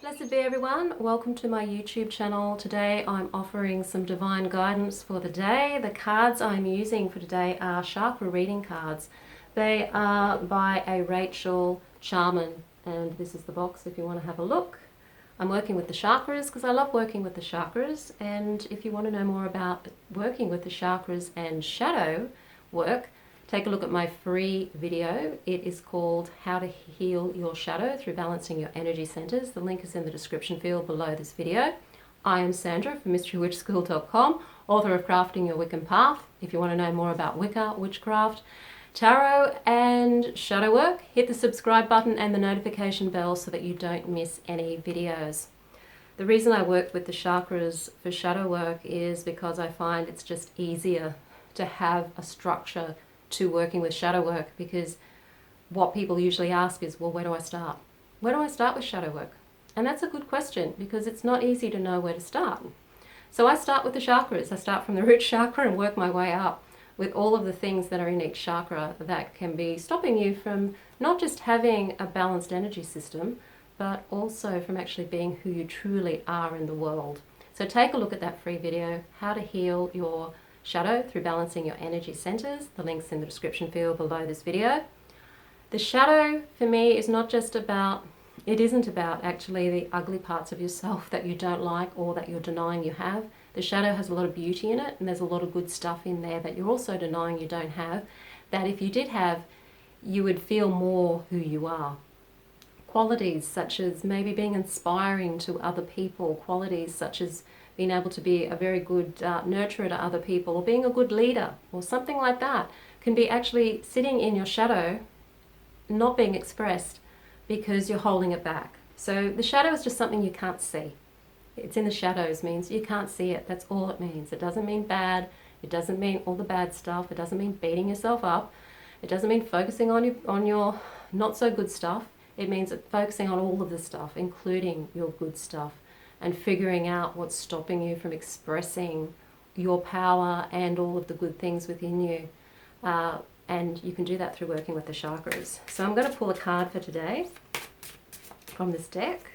Blessed be everyone, welcome to my YouTube channel. Today I'm offering some divine guidance for the day. The cards I'm using for today are Charka Reading cards. They are by a Rachelle Charmman, and this is the box if you want to have a look. I'm working with the chakras because I love working with the chakras, and if you want to know more about working with the chakras and shadow work, take a look at my free video. It is called How to Heal Your Shadow Through Balancing Your Energy Centers. The link is in the description field below this video. I am Sandra from MysteryWitchSchool.com, author of Crafting Your Wiccan Path. If you want to know more about Wicca, Witchcraft, Tarot and shadow work, hit the subscribe button and the notification bell so that you don't miss any videos. The reason I work with the chakras for shadow work is because I find it's just easier to have a structure to working with shadow work, because what people usually ask is, well, where do I start? Where do I start with shadow work? And that's a good question, because it's not easy to know where to start. So I start with the chakras. I start from the root chakra and work my way up with all of the things that are in each chakra that can be stopping you from not just having a balanced energy system, but also from actually being who you truly are in the world. So take a look at that free video, How to Heal Your Shadow Through Balancing Your Energy Centers. The link's in the description field below this video. The shadow for me is not just about, it isn't about actually the ugly parts of yourself that you don't like or that you're denying you have. The shadow has a lot of beauty in it, and there's a lot of good stuff in there that you're also denying you don't have, that if you did have, you would feel more who you are. Qualities such as maybe being inspiring to other people, qualities such as being able to be a very good nurturer to other people, or being a good leader, or something like that, can be actually sitting in your shadow, not being expressed because you're holding it back. So the shadow is just something you can't see. It's in the shadows means you can't see it. That's all it means. It doesn't mean bad. It doesn't mean all the bad stuff. It doesn't mean beating yourself up. It doesn't mean focusing on your not so good stuff. It means focusing on all of the stuff, including your good stuff, and figuring out what's stopping you from expressing your power and all of the good things within you. And you can do that through working with the chakras. So I'm going to pull a card for today from this deck,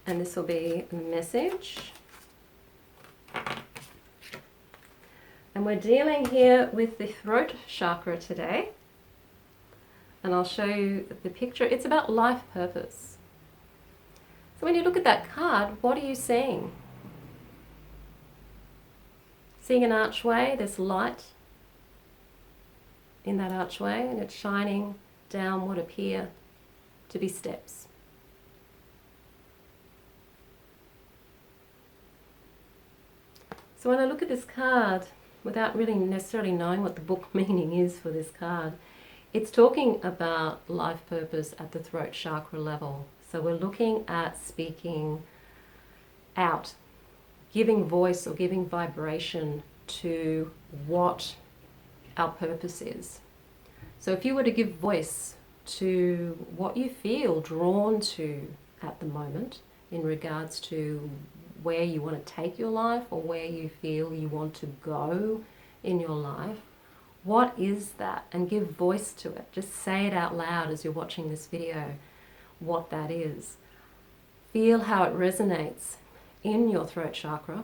and this will be a message. And we're dealing here with the throat chakra today. And I'll show you the picture. It's about life purpose. So when you look at that card, what are you seeing? Seeing an archway, there's light in that archway, and it's shining down what appear to be steps. So when I look at this card, without really necessarily knowing what the book meaning is for this card, it's talking about life purpose at the throat chakra level. So we're looking at speaking out, giving voice or giving vibration to what our purpose is. So if you were to give voice to what you feel drawn to at the moment in regards to where you want to take your life or where you feel you want to go in your life, what is that? And give voice to it. Just say it out loud as you're watching this video, what that is. Feel how it resonates in your throat chakra.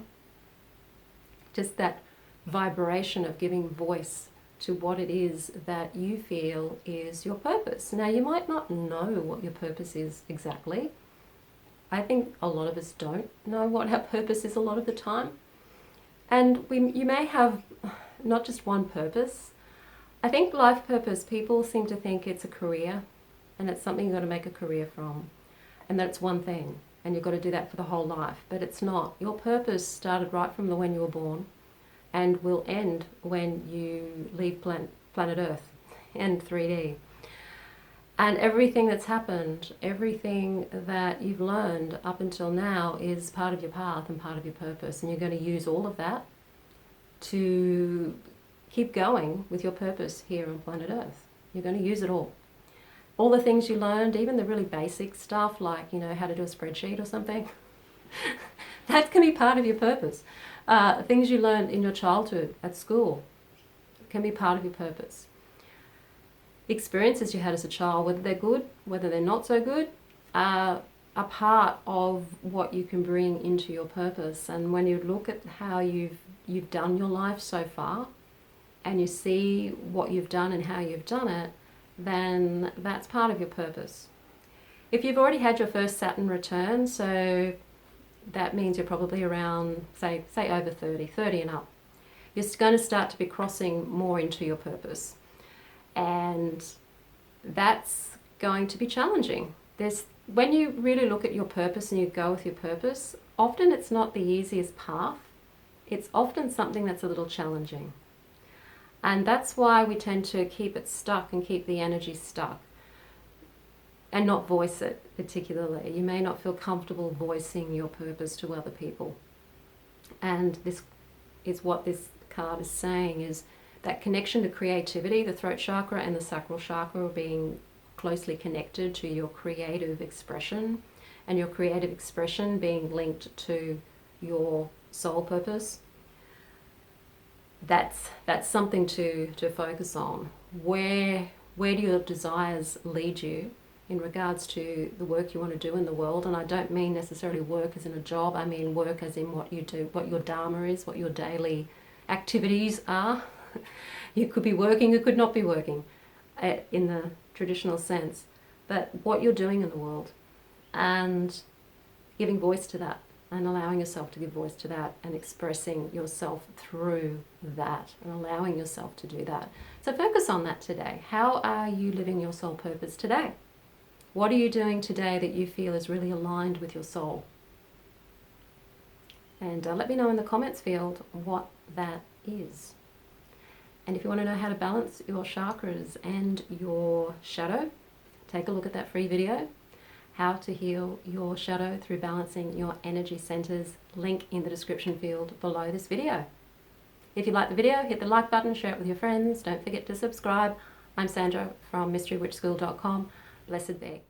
Just that vibration of giving voice to what it is that you feel is your purpose. Now, you might not know what your purpose is exactly. I think a lot of us don't know what our purpose is a lot of the time. And you may have not just one purpose. I think life purpose, people seem to think it's a career, and it's something you've got to make a career from, and that it's one thing, and you've got to do that for the whole life. But it's not. Your purpose started right from when you were born, and will end when you leave planet Earth in 3D. And everything that's happened, everything that you've learned up until now is part of your path and part of your purpose, and you're going to use all of that to keep going with your purpose here on planet Earth. You're going to use it all. All the things you learned, even the really basic stuff like, how to do a spreadsheet or something, that can be part of your purpose. Things you learned in your childhood at school can be part of your purpose. Experiences you had as a child, whether they're good, whether they're not so good, a part of what you can bring into your purpose. And when you look at how you've done your life so far, and you see what you've done and how you've done it, then that's part of your purpose. If you've already had your first Saturn return, so that means you're probably around, say over 30 and up, you're going to start to be crossing more into your purpose. And that's going to be challenging. When you really look at your purpose and you go with your purpose, often it's not the easiest path. It's often something that's a little challenging. And that's why we tend to keep it stuck and keep the energy stuck and not voice it particularly. You may not feel comfortable voicing your purpose to other people. And this is what this card is saying, is that connection to creativity, the throat chakra and the sacral chakra being closely connected to your creative expression, and your creative expression being linked to your soul purpose. That's something to focus on. Where do your desires lead you in regards to the work you want to do in the world? And I don't mean necessarily work as in a job. I mean work as in what you do, what your dharma is, what your daily activities are. You could be working, you could not be working in the traditional sense, but what you're doing in the world, and giving voice to that, and allowing yourself to give voice to that, and expressing yourself through that, and allowing yourself to do that. So focus on that today. How are you living your soul purpose today? What are you doing today that you feel is really aligned with your soul? And let me know in the comments field what that is. And if you want to know how to balance your chakras and your shadow, take a look at that free video, How to Heal Your Shadow Through Balancing Your Energy Centers, link in the description field below this video. If you like the video, hit the like button, share it with your friends. Don't forget to subscribe. I'm Sandra from mysterywitchschool.com. Blessed be.